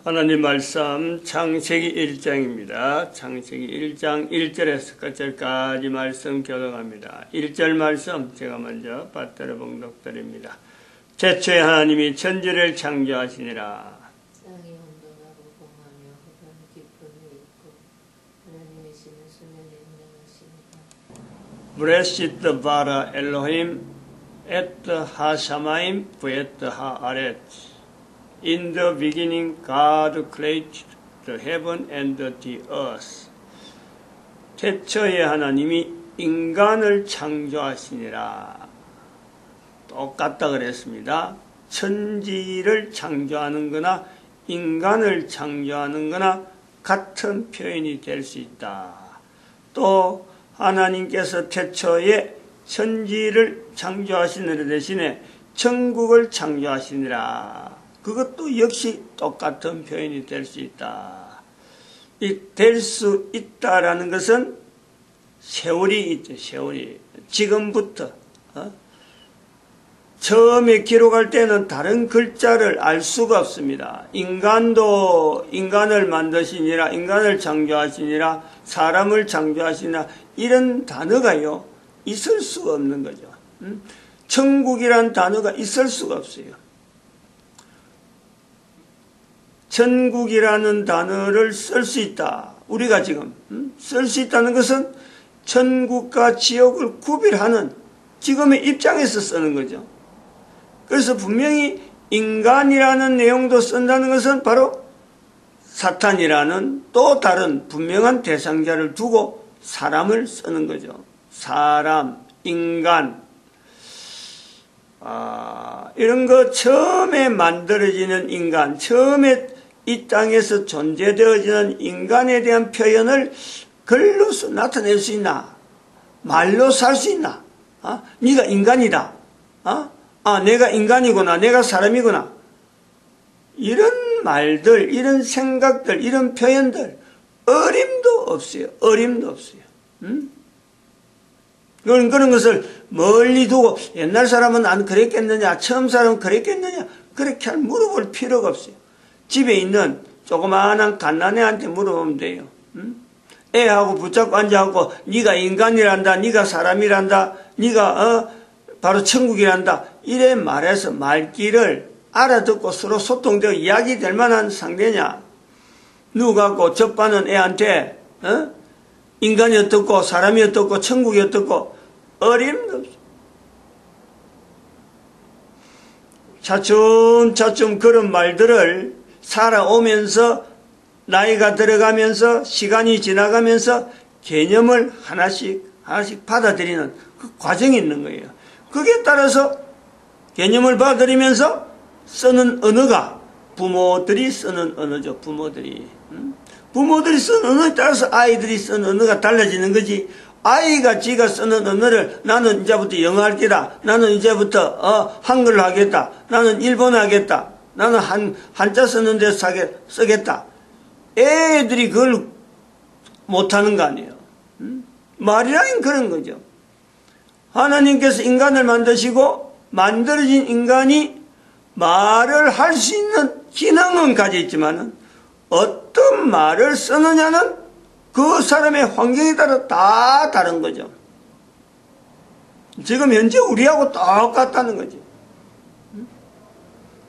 하나님 말씀 창세기 1장입니다. 창세기 1장 1절에서 끝절까지 말씀 교독합니다. 1절 말씀 제가 먼저 받들어 봉독드립니다. 최초에 하나님이 천지를 창조하시니라. 땅이 온돈하고 공하며 흙은 깊음이 있고 하나님의 신은 수면에 운행하시니라. 브레시트 바라 엘로힘 에트 하샤마임 부에트 하아렛. In the beginning, God created the heaven and the earth. 태초에 하나님이 인간을 창조하시니라. 똑같다 그랬습니다. 천지를 창조하는 거나 인간을 대신하는 거나 같은 표현이 될 수 있다. 또 하나님께서 태초에 천지를 창조하시는 대신에 천국을 창조하시니라. 그것도 역시 똑같은 표현이 될 수 있다. 이 될 수 있다라는 것은 세월이 있죠. 세월이. 지금부터 처음에 기록할 때는 다른 글자를 알 수가 없습니다. 인간도 인간을 만드시니라, 인간을 창조하시니라, 사람을 창조하시니라, 이런 단어가요 있을 수가 없는 거죠. 천국이란 단어가 있을 수가 없어요. 천국이라는 단어를 쓸 수 있다. 우리가 지금 쓸 수 있다는 것은 천국과 지옥을 구별하는 지금의 입장에서 쓰는 거죠. 그래서 분명히 인간이라는 내용도 쓴다는 것은 바로 사탄이라는 또 다른 분명한 대상자를 두고 사람을 쓰는 거죠. 사람, 인간, 이런 거 처음에 만들어지는 인간, 처음에 이 땅에서 존재되어지는 인간에 대한 표현을 글로 나타낼 수 있나? 말로 살 수 있나? 네가 인간이다. 내가 인간이구나. 내가 사람이구나. 이런 말들, 이런 생각들, 이런 표현들 어림도 없어요. 어림도 없어요. 그런 것을 멀리 두고 옛날 사람은 안 그랬겠느냐, 처음 사람은 그랬겠느냐, 그렇게 물어볼 필요가 없어요. 집에 있는 조그마한 갓난애한테 물어보면 돼요. 애하고 붙잡고 앉아갖고 네가 인간이란다, 네가 사람이란다, 네가 바로 천국이란다, 이래 말해서 말귀를 알아듣고 서로 소통되어 이야기될 만한 상대냐? 누가 갖고 접하는 애한테 인간이 어떻고 사람이 어떻고 천국이 어떻고 어림도 없어. 차츰차츰 그런 말들을 살아오면서 나이가 들어가면서 시간이 지나가면서 개념을 하나씩 받아들이는 그 과정이 있는 거예요. 거기에 따라서 개념을 받아들이면서 쓰는 언어가 부모들이 쓰는 언어죠. 부모들이 쓰는 언어에 따라서 아이들이 쓰는 언어가 달라지는 거지. 아이가 지가 쓰는 언어를 나는 이제부터 영어 할 게다, 나는 이제부터 한글로 하겠다, 나는 일본어 하겠다, 나는 한자 쓰는 데서 쓰겠다. 애들이 그걸 못하는 거 아니에요. 말이라는 그런 거죠. 하나님께서 인간을 만드시고 만들어진 인간이 말을 할 수 있는 기능은 가지고 있지만 어떤 말을 쓰느냐는 그 사람의 환경에 따라 다 다른 거죠. 지금 현재 우리하고 똑같다는 거지.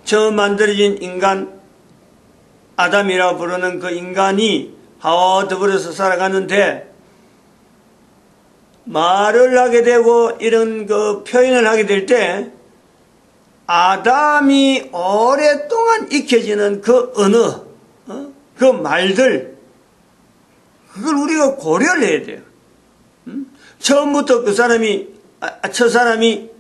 처음 만들어진 인간, 아담이라고 부르는 그 인간이 하와와 더불어서 살아가는데 말을 하게 되고 이런 그 표현을 하게 될 때 아담이 오랫동안 익혀지는 그 언어, 그 말들, 그걸 우리가 고려를 해야 돼요. 처음부터 그 사람이, 저 사람이,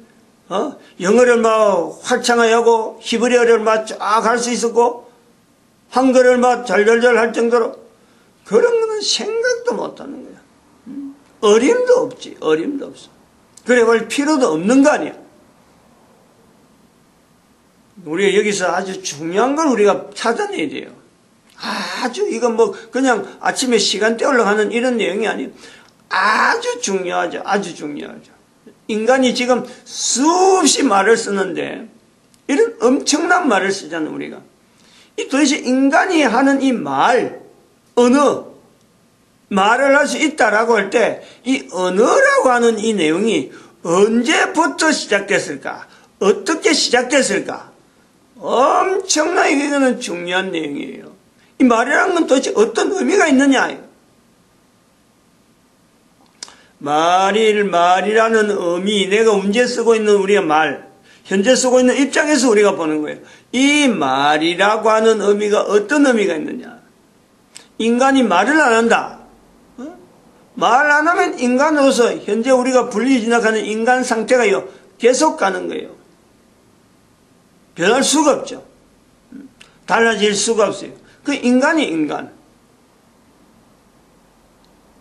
영어를 막 활창하게 하고, 히브리어를 막 쫙 할 수 있었고, 한글을 막 절절절 할 정도로, 그런 거는 생각도 못 하는 거야. 어림도 없지, 어림도 없어. 그래 볼 필요도 없는 거 아니야. 우리가 여기서 아주 중요한 걸 우리가 찾아내야 돼요. 아주 이건 뭐 그냥 아침에 시간 때우려고 하는 이런 내용이 아니에요. 아주 중요하죠. 아주 중요하죠. 인간이 지금 수없이 말을 쓰는데 이런 엄청난 말을 쓰잖아요. 우리가 이 도대체 인간이 하는 이 말, 언어, 말을 할 수 있다라고 할 때 이 언어라고 하는 이 내용이 언제부터 시작됐을까? 어떻게 시작됐을까? 엄청나게 이거는 중요한 내용이에요. 이 말이라는 건 도대체 어떤 의미가 있느냐? 말이라는 의미, 내가 문제 쓰고 있는 우리의 말, 현재 쓰고 있는 입장에서 우리가 보는 거예요. 이 말이라고 하는 의미가 어떤 의미가 있느냐? 인간이 말을 안 한다. 말 안 하면 인간으로서 현재 우리가 분리지나가는 인간 상태가요, 계속 가는 거예요. 변할 수가 없죠. 달라질 수가 없어요. 그 인간이 인간.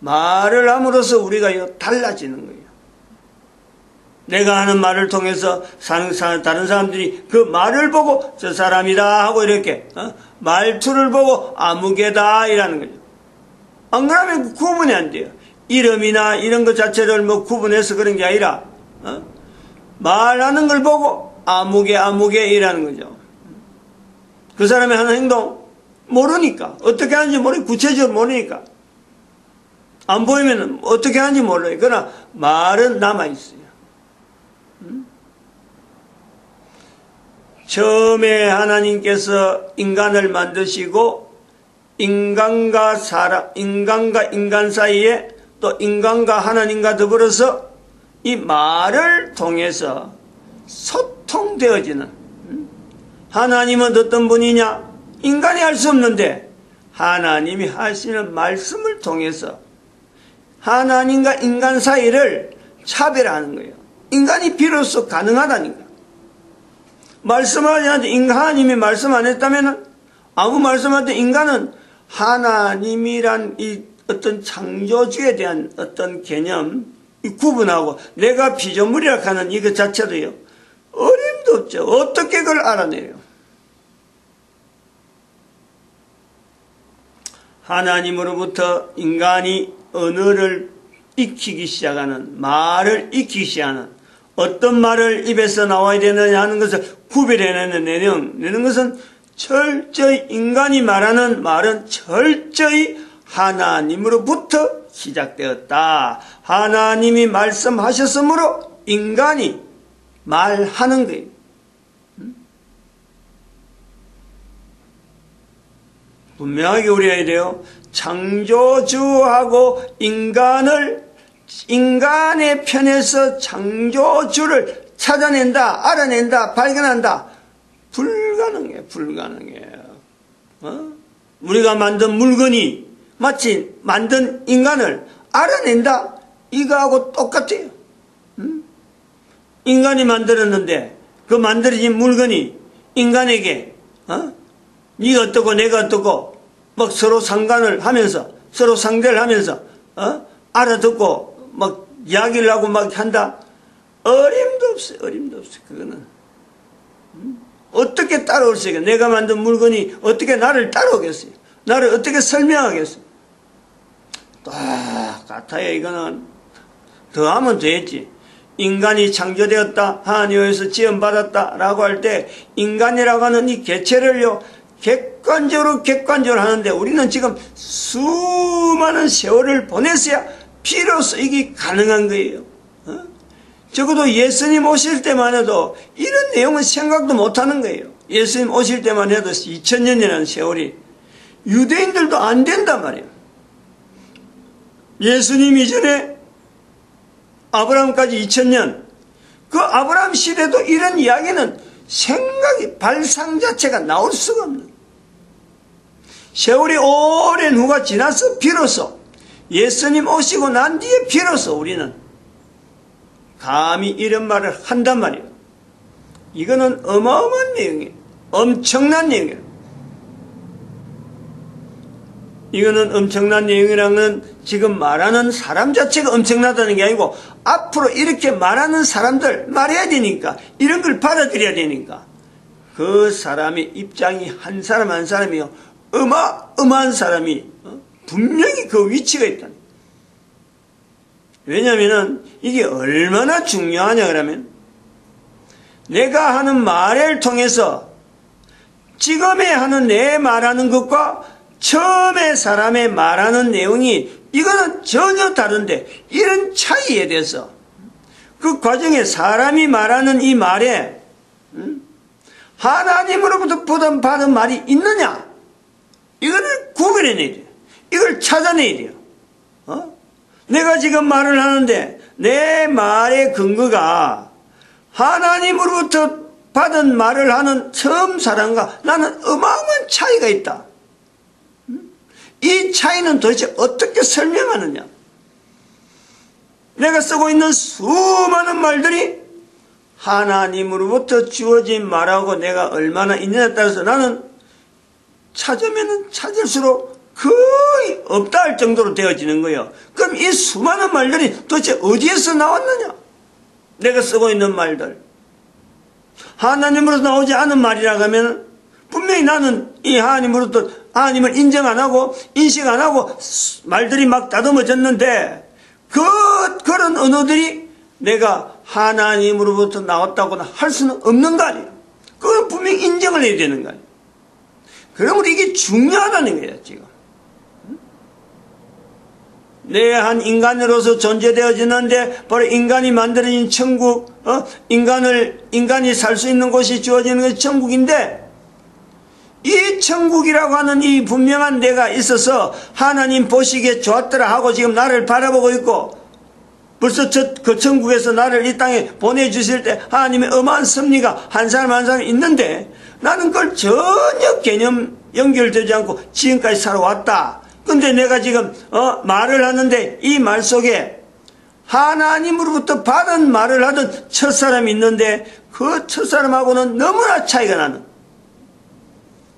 말을 함으로써 우리가 달라지는 거예요. 내가 하는 말을 통해서 다른 사람들이 그 말을 보고 저 사람이다 하고 이렇게 말투를 보고 아무개다 이라는 거죠. 안 그러면 구분이 안 돼요. 이름이나 이런 것 자체를 뭐 구분해서 그런 게 아니라 말하는 걸 보고 아무개 이라는 거죠. 그 사람이 하는 행동 모르니까, 어떻게 하는지 모르니까, 구체적으로 모르니까, 안 보이면 어떻게 하는지 몰라요. 그러나 말은 남아있어요. 처음에 하나님께서 인간을 만드시고 인간과 인간 사이에 또 인간과 하나님과 더불어서 이 말을 통해서 소통되어지는, 하나님은 어떤 분이냐? 인간이 할 수 없는데 하나님이 하시는 말씀을 통해서 하나님과 인간 사이를 차별하는 거예요. 인간이 비로소 가능하다니까. 말씀하지 않는데 하나님이 말씀 안 했다면 아무 말씀 안 했는데 인간은 하나님이란 이 어떤 창조주에 대한 어떤 개념 구분하고 내가 피조물이라 하는 이것 자체도요, 어림도 없죠. 어떻게 그걸 알아내요? 하나님으로부터 인간이 언어를 익히기 시작하는, 말을 익히기 시작하는, 어떤 말을 입에서 나와야 되느냐 하는 것을 구별해내는 내는 것은 철저히 인간이 말하는 말은 철저히 하나님으로부터 시작되었다. 하나님이 말씀하셨으므로 인간이 말하는 거예요. 분명하게 우리가 해야 돼요. 창조주하고 인간의 편에서 창조주를 찾아낸다, 알아낸다, 발견한다. 불가능해요. 우리가 만든 물건이 마치 만든 인간을 알아낸다? 이거하고 똑같아요. 인간이 만들었는데 그 만들어진 물건이 인간에게 네가 어떻고 내가 어떻고 막 서로 상관을 하면서 서로 상대를 하면서 알아듣고 막 이야기를 하고 막 한다. 어림도 없어요. 그거는 어떻게 따라올 수 있겠어요? 내가 만든 물건이 어떻게 나를 따라오겠어요? 나를 어떻게 설명하겠어요? 똑같아요. 이거는 더하면 되겠지. 인간이 창조되었다, 하나님에서 지음받았다 라고 할 때 인간이라고 하는 이 개체를요 객관적으로 하는데 우리는 지금 수많은 세월을 보냈어야 비로소 이게 가능한 거예요. 적어도 예수님 오실 때만 해도 이런 내용은 생각도 못하는 거예요. 예수님 오실 때만 해도 2000년이라는 세월이 유대인들도 안 된단 말이에요. 예수님 이전에 아브라함까지 2000년, 그 아브라함 시대도 이런 이야기는 발상 자체가 나올 수가 없는 거예요. 세월이 오랜 후가 지나서 비로소 예수님 오시고 난 뒤에 비로소 우리는 감히 이런 말을 한단 말이에요. 이거는 어마어마한 내용이에요. 엄청난 내용이에요. 이거는 엄청난 내용이라는 건 지금 말하는 사람 자체가 엄청나다는 게 아니고 앞으로 이렇게 말하는 사람들 말해야 되니까 이런 걸 받아들여야 되니까 그 사람의 입장이 한 사람 한 사람이요 어마어마한 사람이 분명히 그 위치가 있다는 거예요. 왜냐하면 이게 얼마나 중요하냐 그러면 내가 하는 말을 통해서 지금에 하는 내 말하는 것과 처음에 사람의 말하는 내용이 이거는 전혀 다른데, 이런 차이에 대해서 그 과정에 사람이 말하는 이 말에 하나님으로부터 받은 말이 있느냐, 이거를 구별해내야 돼요. 이걸 찾아내야 돼요. 내가 지금 말을 하는데 내 말의 근거가 하나님으로부터 받은 말을 하는 처음 사람과 나는 어마어마한 차이가 있다. 이 차이는 도대체 어떻게 설명하느냐? 내가 쓰고 있는 수많은 말들이 하나님으로부터 주어진 말하고 내가 얼마나 있느냐에 따라서 나는 찾으면 찾을수록 거의 없다 할 정도로 되어지는 거예요. 그럼 이 수많은 말들이 도대체 어디에서 나왔느냐? 내가 쓰고 있는 말들. 하나님으로서 나오지 않은 말이라고 하면 분명히 나는 이 하나님으로부터 하나님을 인정 안 하고 인식 안 하고 말들이 막 다듬어졌는데 그런 언어들이 내가 하나님으로부터 나왔다고는 할 수는 없는 거 아니에요. 그건 분명히 인정을 해야 되는 거 아니에요. 그러므로 이게 중요하다는 거예요, 지금. 내 한 인간으로서 존재되어지는데 바로 인간이 만들어진 천국, 인간이 살 수 있는 곳이 주어지는 것이 천국인데, 이 천국이라고 하는 이 분명한 내가 있어서 하나님 보시기에 좋았더라 하고 지금 나를 바라보고 있고, 벌써 그 천국에서 나를 이 땅에 보내주실 때 하나님의 어마한 섭리가 한 사람 한 사람 있는데, 나는 그걸 전혀 개념 연결되지 않고 지금까지 살아왔다. 근데 내가 지금 말을 하는데 이 말 속에 하나님으로부터 받은 말을 하던 첫사람이 있는데 그 첫사람하고는 너무나 차이가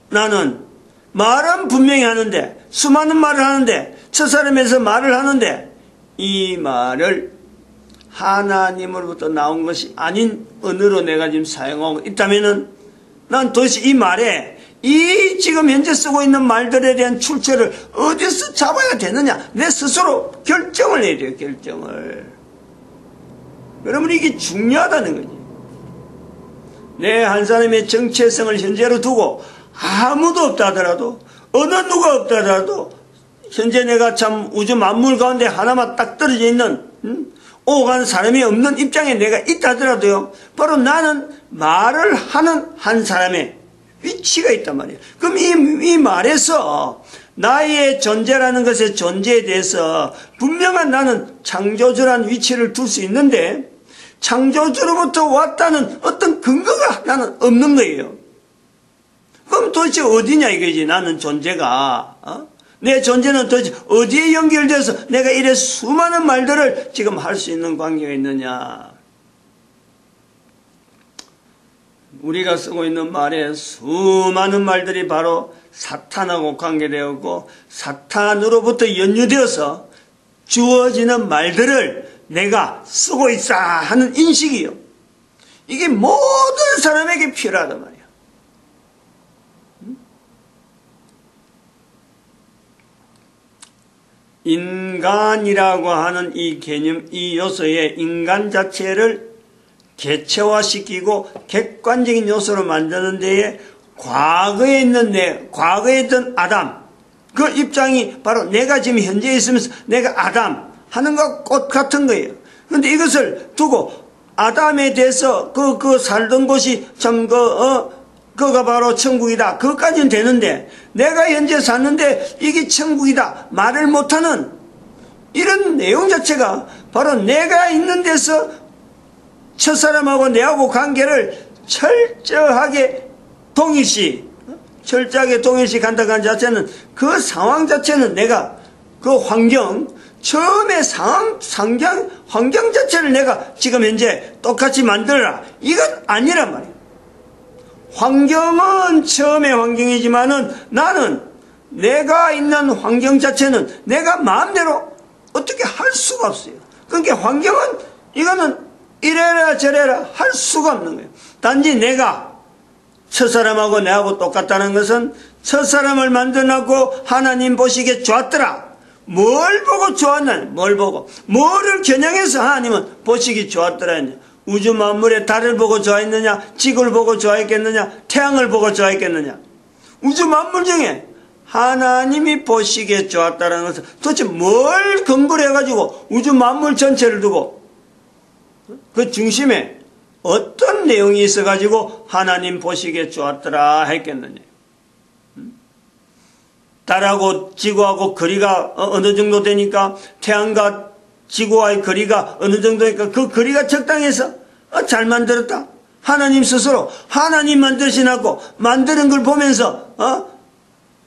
나는 말은 분명히 하는데, 수많은 말을 하는데, 첫사람에서 말을 하는데 이 말을 하나님으로부터 나온 것이 아닌 언어로 내가 지금 사용하고 있다면은 난 도대체 이 말에 이 지금 현재 쓰고 있는 말들에 대한 출처를 어디서 잡아야 되느냐, 내 스스로 결정을 해야 돼요. 결정을. 그러면 이게 중요하다는 거지. 내 한 사람의 정체성을 현재로 두고 아무도 없다 하더라도, 어느 누가 없다 하더라도 현재 내가 참 우주 만물 가운데 하나만 딱 떨어져 있는 오간 사람이 없는 입장에 내가 있다 하더라도요, 바로 나는 말을 하는 한 사람의 위치가 있단 말이에요. 그럼 이 말에서 나의 존재라는 것의 존재에 대해서 분명한 나는 창조주라는 위치를 둘 수 있는데, 창조주로부터 왔다는 어떤 근거가 나는 없는 거예요. 그럼 도대체 어디냐 이거지. 나는 존재가 내 존재는 도대체 어디에 연결돼서 내가 이래 수많은 말들을 지금 할 수 있는 관계가 있느냐. 우리가 쓰고 있는 말에 수많은 말들이 바로 사탄하고 관계되었고, 사탄으로부터 연유되어서 주어지는 말들을 내가 쓰고 있다 하는 인식이요. 이게 모든 사람에게 필요하단 말이야. 인간이라고 하는 이 개념, 이 요소에 인간 자체를 개체화시키고 객관적인 요소로 만드는 데에 과거에 있던 아담, 그 입장이 바로 내가 지금 현재 있으면서 내가 아담 하는 것 같은 거예요. 그런데 이것을 두고 아담에 대해서 그 살던 곳이 참 그가 바로 천국이다, 그것까지는 되는데, 내가 현재 사는데 이게 천국이다 말을 못하는 이런 내용 자체가 바로 내가 있는 데서 첫사람하고 내하고 관계를 철저하게 동일시 간다고 하는 자체는, 그 상황 자체는 내가 그 환경, 처음에 환경 자체를 내가 지금 현재 똑같이 만들어라, 이건 아니란 말이에요. 환경은 처음의 환경이지만은 나는 내가 있는 환경 자체는 내가 마음대로 어떻게 할 수가 없어요. 그러니까 환경은 이거는 이래라 저래라 할 수가 없는 거예요. 단지 내가 첫사람하고 내하고 똑같다는 것은 첫사람을 만들어놓고 하나님 보시기에 좋았더라. 뭘 보고 좋았나? 뭘 보고? 뭐를 겨냥해서 하나님은 보시기 좋았더라 했냐? 우주 만물의 달을 보고 좋아했느냐? 지구를 보고 좋아했겠느냐? 태양을 보고 좋아했겠느냐? 우주 만물 중에 하나님이 보시기에 좋았다라는 것은 도대체 뭘 근거로 해가지고 우주 만물 전체를 두고 그 중심에 어떤 내용이 있어가지고 하나님 보시기에 좋았더라 했겠느냐. 달하고 지구하고 거리가 어느 정도 되니까 태양과 지구와의 거리가 어느 정도니까 그 거리가 적당해서 잘 만들었다. 하나님 스스로 하나님 만드시나고 만드는 걸 보면서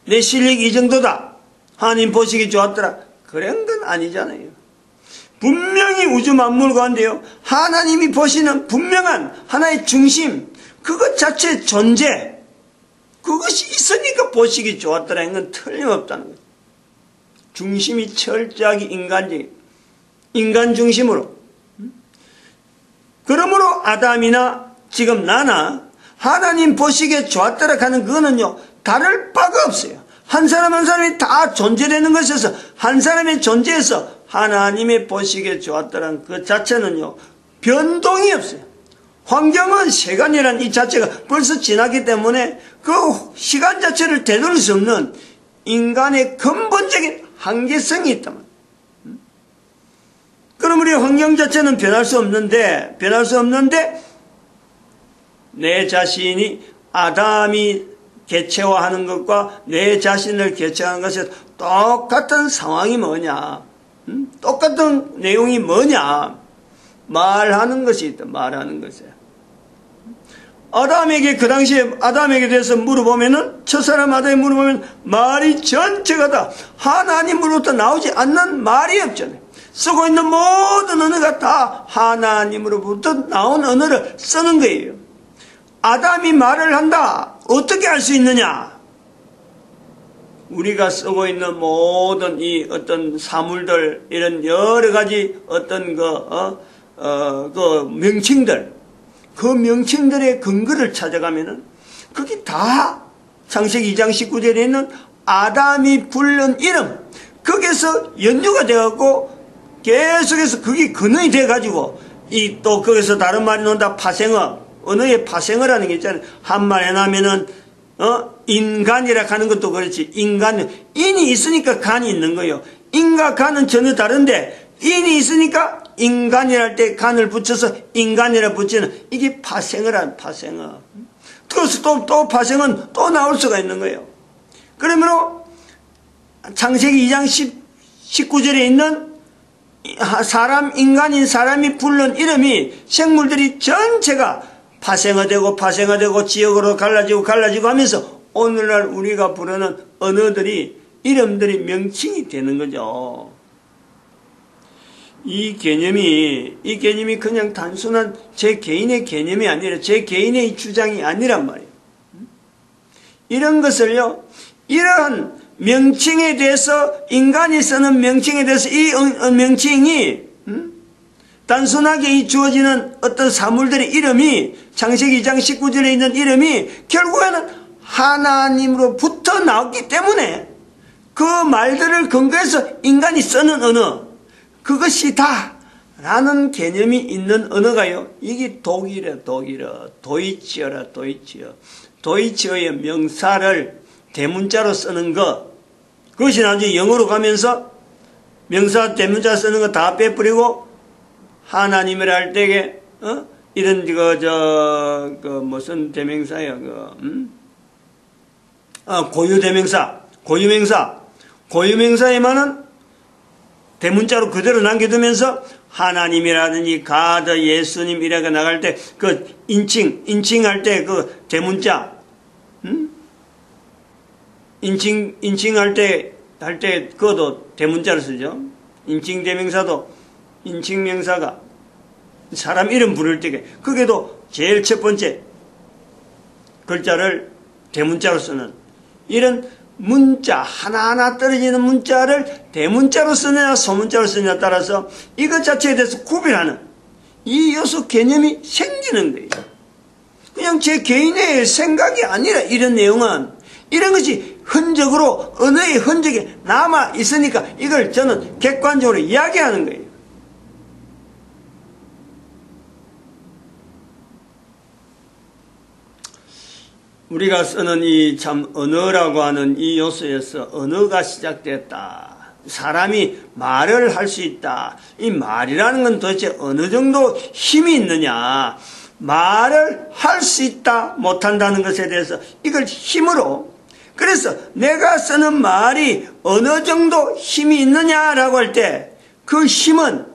내 실력이 이 정도다. 하나님 보시기 좋았더라. 그런 건 아니잖아요. 분명히 우주 만물 가운데요. 하나님이 보시는 분명한 하나의 중심, 그것 자체의 존재, 그것이 있으니까 보시기 좋았더라는 건 틀림없다는 거죠. 중심이 철저하게 인간적인, 인간 중심으로. 그러므로 아담이나 지금 나나 하나님 보시기에 좋았더라 하는 그거는요, 다를 바가 없어요. 한 사람 한 사람이 다 존재되는 것에서 한 사람의 존재에서 하나님의 보시기에 좋았더라는 그 자체는요, 변동이 없어요. 환경은 시간이라는 이 자체가 벌써 지났기 때문에 그 시간 자체를 되돌릴 수 없는 인간의 근본적인 한계성이 있다면. 그럼 우리 환경 자체는 변할 수 없는데 내 자신이 아담이 개체화하는 것과 내 자신을 개체화하는 것에 똑같은 상황이 뭐냐, 똑같은 내용이 뭐냐, 말하는 것이 있다. 말하는 것이야. 아담에게 그 당시에 아담에게 대해서 물어보면은 첫사람 아담에 물어보면 말이 전체가 다 하나님으로부터 나오지 않는 말이 없잖아요. 쓰고 있는 모든 언어가 다 하나님으로부터 나온 언어를 쓰는 거예요. 아담이 말을 한다. 어떻게 할 수 있느냐? 우리가 쓰고 있는 모든 이 어떤 사물들, 이런 여러 가지 어떤 그 명칭들, 그 명칭들의 근거를 찾아가면은 그게 다 창세기 2장 19절에 있는 아담이 부른 이름, 거기서 연유가 되어갖고 계속해서 그게 근원이 돼가지고 이 또 거기서 다른 말이 나온다. 파생어, 언어의 파생어라는 게 있잖아요. 한 말 해나면은 인간이라 하는 것도 그렇지. 인이 있으니까 간이 있는 거예요. 인과 간은 전혀 다른데 인이 있으니까 인간이랄 때 간을 붙여서 인간이라 붙이는 이게 파생어란 파생어. 그래서 또 파생은 또 나올 수가 있는 거예요. 그러므로 창세기 2장 19절에 있는 인간인 사람이 부른 이름이 생물들이 전체가 파생화되고 지역으로 갈라지고 하면서 오늘날 우리가 부르는 언어들이, 이름들이 명칭이 되는 거죠. 이 개념이 그냥 단순한 제 개인의 개념이 아니라 제 개인의 주장이 아니란 말이에요. 이런 것을요, 이러한 명칭에 대해서, 인간이 쓰는 명칭에 대해서 이 명칭이 단순하게 이 주어지는 어떤 사물들의 이름이, 창세기 2장 19절에 있는 이름이 결국에는 하나님으로부터 나왔기 때문에 그 말들을 근거해서 인간이 쓰는 언어, 그것이다 라는 개념이 있는 언어가요, 이게 독일어, 도이치어라. 도이치어의 명사를 대문자로 쓰는 것, 그것이 나중에 영어로 가면서 명사 대문자 쓰는 거 다 빼버리고 하나님이라 할 때에 이런 무슨 대명사야, 고유명사에만은 대문자로 그대로 남겨두면서 하나님이라든지 가드, 예수님 이라고 나갈 때 그 인칭할 때 그 대문자, 인칭할 때 그것도 대문자를 쓰죠. 인칭대명사도 인칭명사가 사람 이름 부를 때 그게도 제일 첫 번째 글자를 대문자로 쓰는, 이런 문자 하나하나 떨어지는 문자를 대문자로 쓰느냐 소문자로 쓰느냐에 따라서 이것 자체에 대해서 구별하는 이 요소 개념이 생기는 거예요. 그냥 제 개인의 생각이 아니라 이런 내용은, 이런 것이 흔적으로, 언어의 흔적이 남아 있으니까 이걸 저는 객관적으로 이야기하는 거예요. 우리가 쓰는 이 참 언어라고 하는 이 요소에서 언어가 시작됐다. 사람이 말을 할 수 있다. 이 말이라는 건 도대체 어느 정도 힘이 있느냐. 말을 할 수 있다, 못한다는 것에 대해서 이걸 힘으로, 그래서 내가 쓰는 말이 어느 정도 힘이 있느냐라고 할 때 그 힘은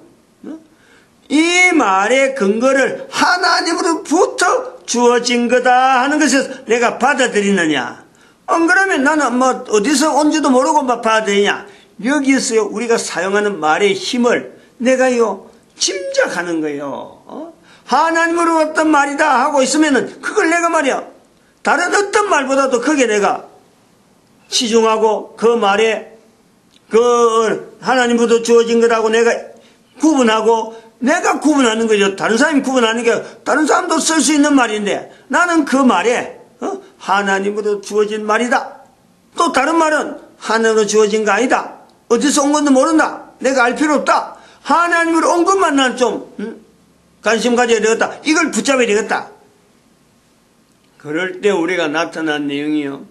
이 말의 근거를 하나님으로부터 주어진 거다 하는 것에서 내가 받아들이느냐. 안 그러면 나는 뭐 어디서 온지도 모르고 막 받아들이냐. 여기서 우리가 사용하는 말의 힘을 내가요 짐작하는 거예요. 하나님으로 어떤 말이다 하고 있으면은 그걸 내가 말이야 다른 어떤 말보다도 크게 내가 치중하고 그 말에 그 하나님으로부터 주어진 것하고 내가 구분하고 내가 구분하는 거죠. 다른 사람이 구분하는 게 다른 사람도 쓸 수 있는 말인데 나는 그 말에 하나님으로 주어진 말이다. 또 다른 말은 하나님으로 주어진 거 아니다. 어디서 온 건지 모른다. 내가 알 필요 없다. 하나님으로 온 것만 난 좀 관심 가져야 되겠다. 이걸 붙잡아야 되겠다. 그럴 때 우리가 나타난 내용이요.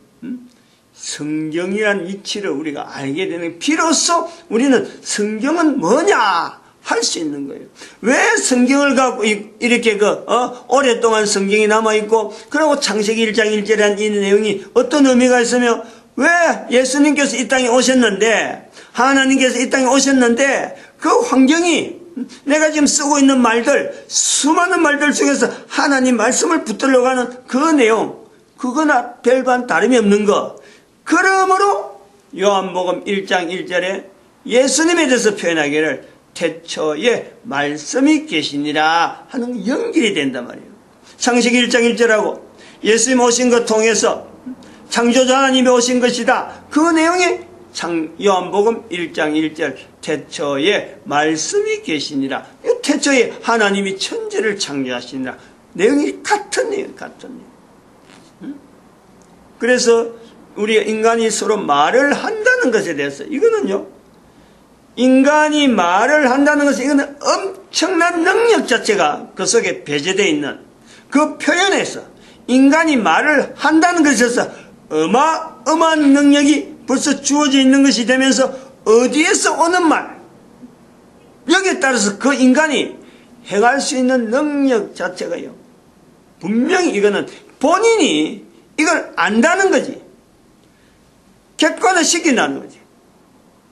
성경이란 이치를 우리가 알게 되는 비로소 우리는 성경은 뭐냐 할 수 있는 거예요. 왜 성경을 갖고 이렇게 오랫동안 성경이 남아있고 그리고 창세기 1장 1절이라는 이 내용이 어떤 의미가 있으며 왜 예수님께서 이 땅에 오셨는데 하나님께서 이 땅에 오셨는데 그 환경이 내가 지금 쓰고 있는 말들 수많은 말들 중에서 하나님 말씀을 붙들러 가는 그 내용 그거나 별반 다름이 없는 거. 그러므로 요한복음 1장 1절에 예수님에 대해서 표현하기를 태초에 말씀이 계시니라 하는 연결이 된단 말이에요. 창세기 1장 1절하고 예수님 오신 것 통해서 창조자 하나님이 오신 것이다. 그 내용이 요한복음 1장 1절 태초에 말씀이 계시니라. 이 태초에 하나님이 천지를 창조하시니라. 내용이 같은 내용, 같은 내용. 그래서 우리 인간이 서로 말을 한다는 것에 대해서 이거는요. 인간이 말을 한다는 것은 이거는 엄청난 능력 자체가 그 속에 배제되어 있는 그 표현에서 인간이 말을 한다는 것에서 어마어마한 능력이 벌써 주어져 있는 것이 되면서 어디에서 오는 말 여기에 따라서 그 인간이 행할 수 있는 능력 자체가요. 분명히 이거는 본인이 이걸 안다는 거지. 객관화시킨다는 거지.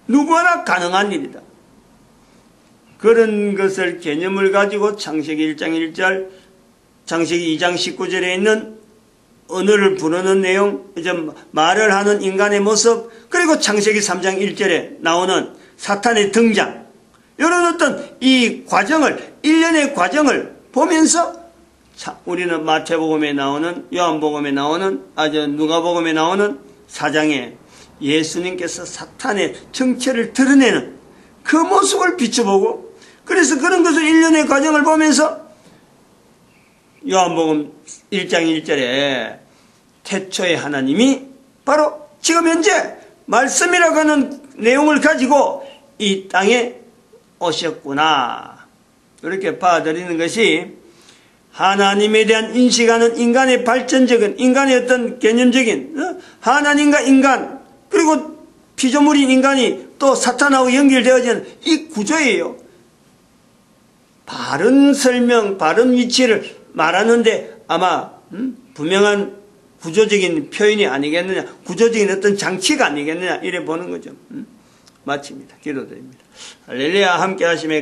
누구나 가능한 일이다. 그런 것을 개념을 가지고 창세기 1장 1절, 창세기 2장 19절에 있는 언어를 부르는 내용, 이제 말을 하는 인간의 모습, 그리고 창세기 3장 1절에 나오는 사탄의 등장, 이런 어떤 이 과정을, 일련의 과정을 보면서 우리는 마태복음에 나오는, 요한복음에 나오는, 누가복음에 나오는 4장에 예수님께서 사탄의 정체를 드러내는 그 모습을 비춰보고 그래서 그런 것을 일련의 과정을 보면서 요한복음 1장 1절에 태초에 하나님이 바로 지금 현재 말씀이라고 하는 내용을 가지고 이 땅에 오셨구나. 이렇게 받아들이는 것이 하나님에 대한 인식하는 인간의 발전적인 인간의 어떤 개념적인 하나님과 인간 그리고 피조물인 인간이 또 사탄하고 연결되어지는 이 구조예요. 바른 설명, 바른 위치를 말하는데 아마 분명한 구조적인 표현이 아니겠느냐, 구조적인 어떤 장치가 아니겠느냐 이래 보는 거죠. 마칩니다. 기도드립니다. 할렐루야. 함께 하시며